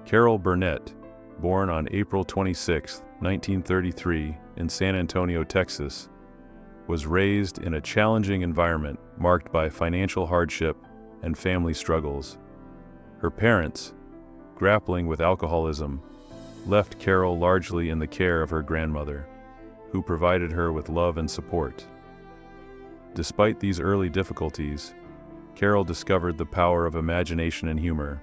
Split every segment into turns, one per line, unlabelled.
Carol Burnett, born on April 26, 1933, in San Antonio, Texas, was raised in a challenging environment marked by financial hardship and family struggles. Her parents, grappling with alcoholism, left Carol largely in the care of her grandmother, who provided her with love and support. Despite these early difficulties, Carol discovered the power of imagination and humor,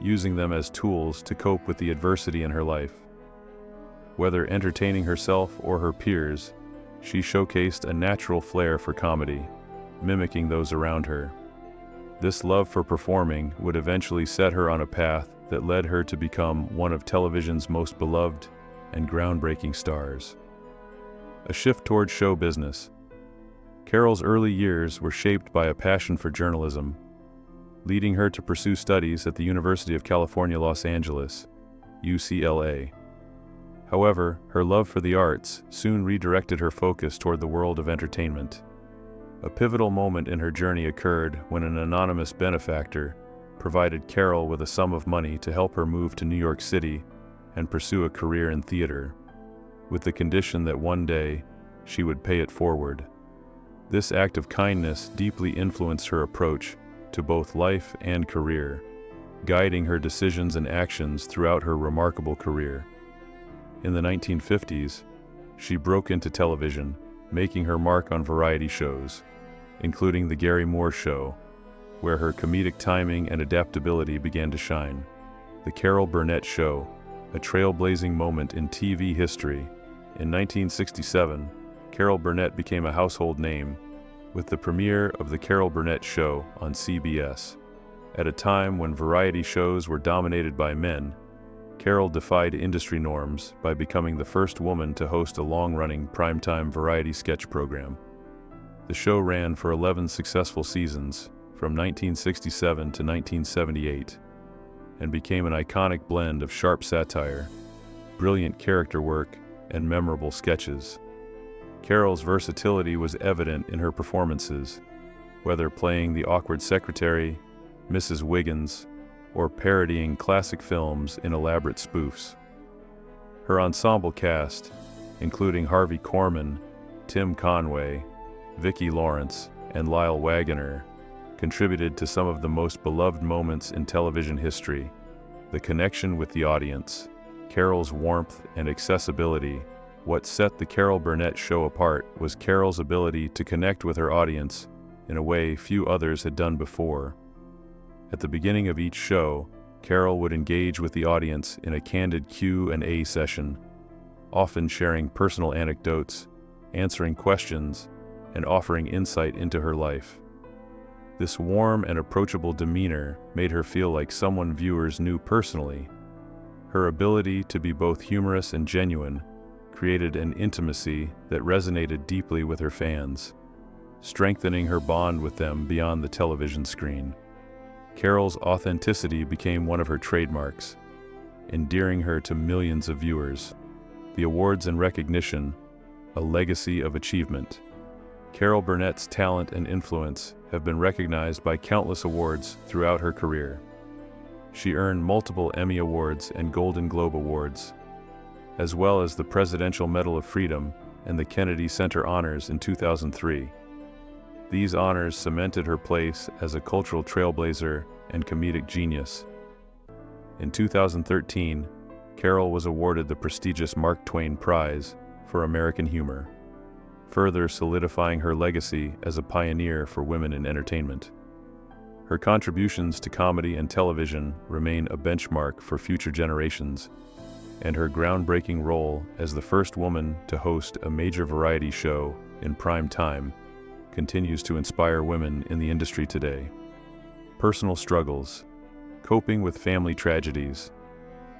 using them as tools to cope with the adversity in her life. Whether entertaining herself or her peers, she showcased a natural flair for comedy, mimicking those around her. This love for performing would eventually set her on a path that led her to become one of television's most beloved and groundbreaking stars. A shift toward show business. Carol's early years were shaped by a passion for journalism, leading her to pursue studies at the University of California, Los Angeles, UCLA. However, her love for the arts soon redirected her focus toward the world of entertainment. A pivotal moment in her journey occurred when an anonymous benefactor provided Carol with a sum of money to help her move to New York City and pursue a career in theater, with the condition that one day she would pay it forward. This act of kindness deeply influenced her approach to both life and career, guiding her decisions and actions throughout her remarkable career. In the 1950s, she broke into television, making her mark on variety shows, including The Gary Moore Show, where her comedic timing and adaptability began to shine. The Carol Burnett Show, a trailblazing moment in TV history. In 1967, Carol Burnett became a household name with the premiere of The Carol Burnett Show on CBS. At a time when variety shows were dominated by men, Carol defied industry norms by becoming the first woman to host a long-running primetime variety sketch program. The show ran for 11 successful seasons, from 1967 to 1978, and became an iconic blend of sharp satire, brilliant character work, and memorable sketches. Carol's versatility was evident in her performances, whether playing the awkward secretary, Mrs. Wiggins, or parodying classic films in elaborate spoofs. Her ensemble cast, including Harvey Korman, Tim Conway, Vicki Lawrence, and Lyle Waggoner, contributed to some of the most beloved moments in television history. The connection with the audience, Carol's warmth and accessibility. What set the Carol Burnett Show apart was Carol's ability to connect with her audience in a way few others had done before. At the beginning of each show, Carol would engage with the audience in a candid Q&A session, often sharing personal anecdotes, answering questions, and offering insight into her life. This warm and approachable demeanor made her feel like someone viewers knew personally. Her ability to be both humorous and genuine created an intimacy that resonated deeply with her fans, strengthening her bond with them beyond the television screen. Carol's authenticity became one of her trademarks, endearing her to millions of viewers. The awards and recognition, a legacy of achievement. Carol Burnett's talent and influence have been recognized by countless awards throughout her career. She earned multiple Emmy Awards and Golden Globe Awards, as well as the Presidential Medal of Freedom and the Kennedy Center Honors in 2003. These honors cemented her place as a cultural trailblazer and comedic genius. In 2013, Carol was awarded the prestigious Mark Twain Prize for American Humor, further solidifying her legacy as a pioneer for women in entertainment. Her contributions to comedy and television remain a benchmark for future generations, and her groundbreaking role as the first woman to host a major variety show in prime time continues to inspire women in the industry today. Personal struggles, coping with family tragedies.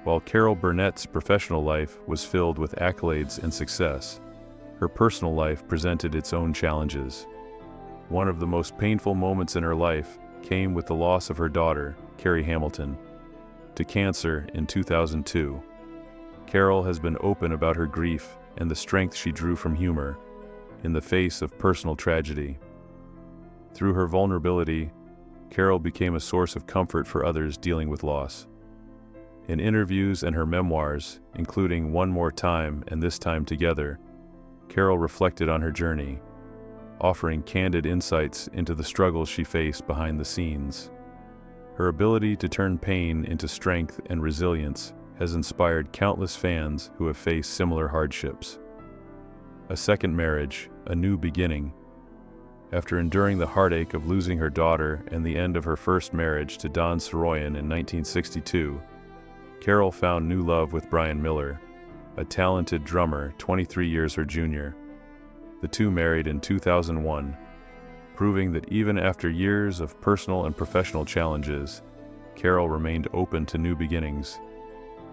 While Carol Burnett's professional life was filled with accolades and success, her personal life presented its own challenges. One of the most painful moments in her life came with the loss of her daughter, Carrie Hamilton, to cancer in 2002. Carol has been open about her grief and the strength she drew from humor in the face of personal tragedy. Through her vulnerability, Carol became a source of comfort for others dealing with loss. In interviews and her memoirs, including One More Time and This Time Together, Carol reflected on her journey, offering candid insights into the struggles she faced behind the scenes. Her ability to turn pain into strength and resilience has inspired countless fans who have faced similar hardships. A second marriage, a new beginning. After enduring the heartache of losing her daughter and the end of her first marriage to Don Soroyan in 1962, Carol found new love with Brian Miller, a talented drummer 23 years her junior. The two married in 2001, proving that even after years of personal and professional challenges, Carol remained open to new beginnings.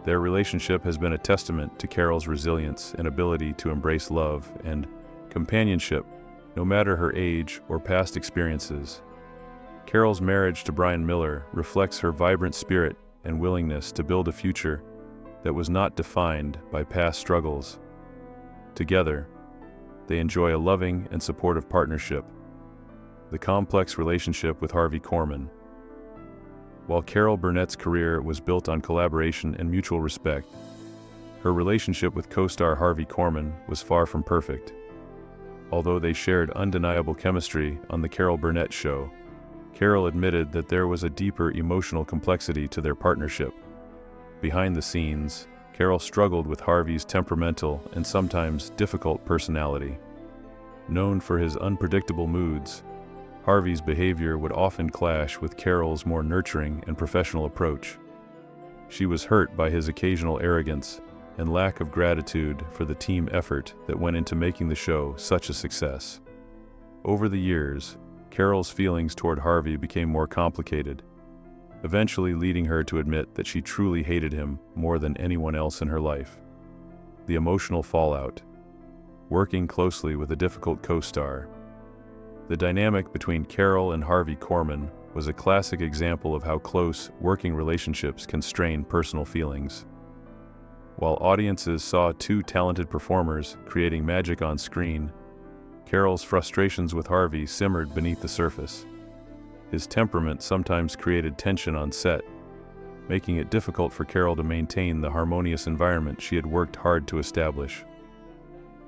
Their relationship has been a testament to Carol's resilience and ability to embrace love and companionship, no matter her age or past experiences. Carol's marriage to Brian Miller reflects her vibrant spirit and willingness to build a future that was not defined by past struggles. Together, they enjoy a loving and supportive partnership. The complex relationship with Harvey Korman. While Carol Burnett's career was built on collaboration and mutual respect, her relationship with co-star Harvey Korman was far from perfect. Although they shared undeniable chemistry on The Carol Burnett Show, Carol admitted that there was a deeper emotional complexity to their partnership. Behind the scenes, Carol struggled with Harvey's temperamental and sometimes difficult personality. Known for his unpredictable moods, Harvey's behavior would often clash with Carol's more nurturing and professional approach. She was hurt by his occasional arrogance and lack of gratitude for the team effort that went into making the show such a success. Over the years, Carol's feelings toward Harvey became more complicated, eventually leading her to admit that she truly hated him more than anyone else in her life. The emotional fallout. Working closely with a difficult co-star. The dynamic between Carol and Harvey Korman was a classic example of how close working relationships can strain personal feelings. While audiences saw two talented performers creating magic on screen, Carol's frustrations with Harvey simmered beneath the surface. His temperament sometimes created tension on set, making it difficult for Carol to maintain the harmonious environment she had worked hard to establish.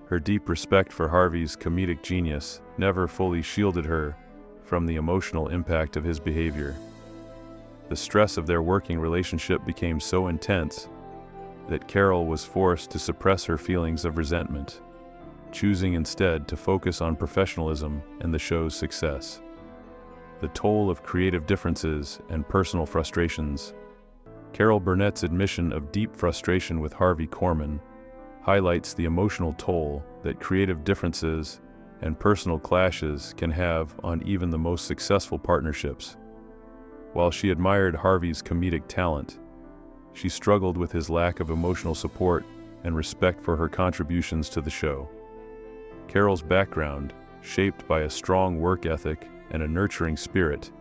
Her deep respect for Harvey's comedic genius never fully shielded her from the emotional impact of his behavior. The stress of their working relationship became so intense that Carol was forced to suppress her feelings of resentment, choosing instead to focus on professionalism and the show's success. The toll of creative differences and personal frustrations. Carol Burnett's admission of deep frustration with Harvey Korman highlights the emotional toll that creative differences and personal clashes can have on even the most successful partnerships. While she admired Harvey's comedic talent, she struggled with his lack of emotional support and respect for her contributions to the show. Carol's background, shaped by a strong work ethic and a nurturing spirit,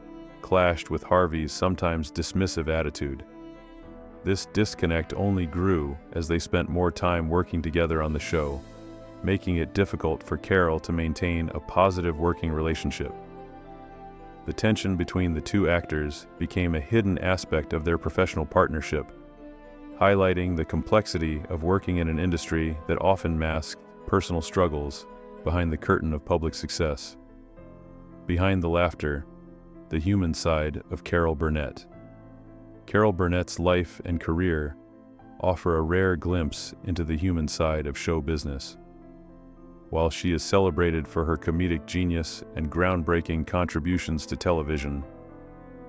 clashed with Harvey's sometimes dismissive attitude. This disconnect only grew as they spent more time working together on the show, making it difficult for Carol to maintain a positive working relationship. The tension between the two actors became a hidden aspect of their professional partnership, highlighting the complexity of working in an industry that often masked personal struggles behind the curtain of public success. Behind the laughter, the human side of Carol Burnett. Carol Burnett's life and career offer a rare glimpse into the human side of show business. While she is celebrated for her comedic genius and groundbreaking contributions to television,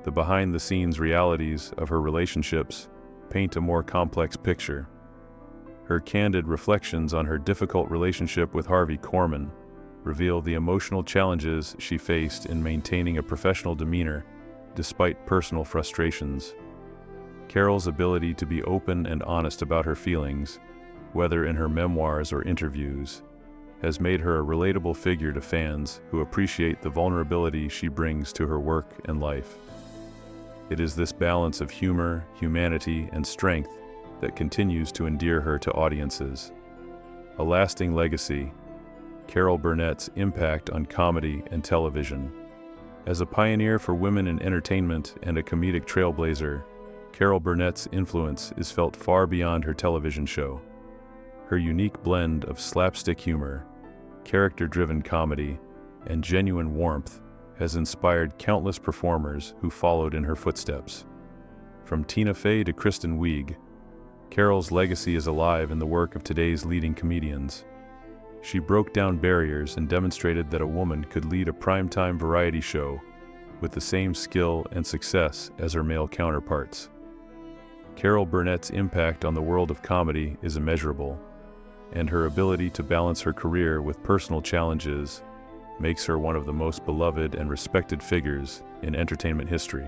the behind-the-scenes realities of her relationships paint a more complex picture. Her candid reflections on her difficult relationship with Harvey Korman reveal the emotional challenges she faced in maintaining a professional demeanor despite personal frustrations. Carol's ability to be open and honest about her feelings, whether in her memoirs or interviews, has made her a relatable figure to fans who appreciate the vulnerability she brings to her work and life. It is this balance of humor, humanity, and strength that continues to endear her to audiences. A lasting legacy. Carol Burnett's impact on comedy and television. As a pioneer for women in entertainment and a comedic trailblazer, Carol Burnett's influence is felt far beyond her television show. Her unique blend of slapstick humor, character-driven comedy, and genuine warmth has inspired countless performers who followed in her footsteps. From Tina Fey to Kristen Wiig, Carol's legacy is alive in the work of today's leading comedians. She broke down barriers and demonstrated that a woman could lead a primetime variety show with the same skill and success as her male counterparts. Carol Burnett's impact on the world of comedy is immeasurable, and her ability to balance her career with personal challenges makes her one of the most beloved and respected figures in entertainment history.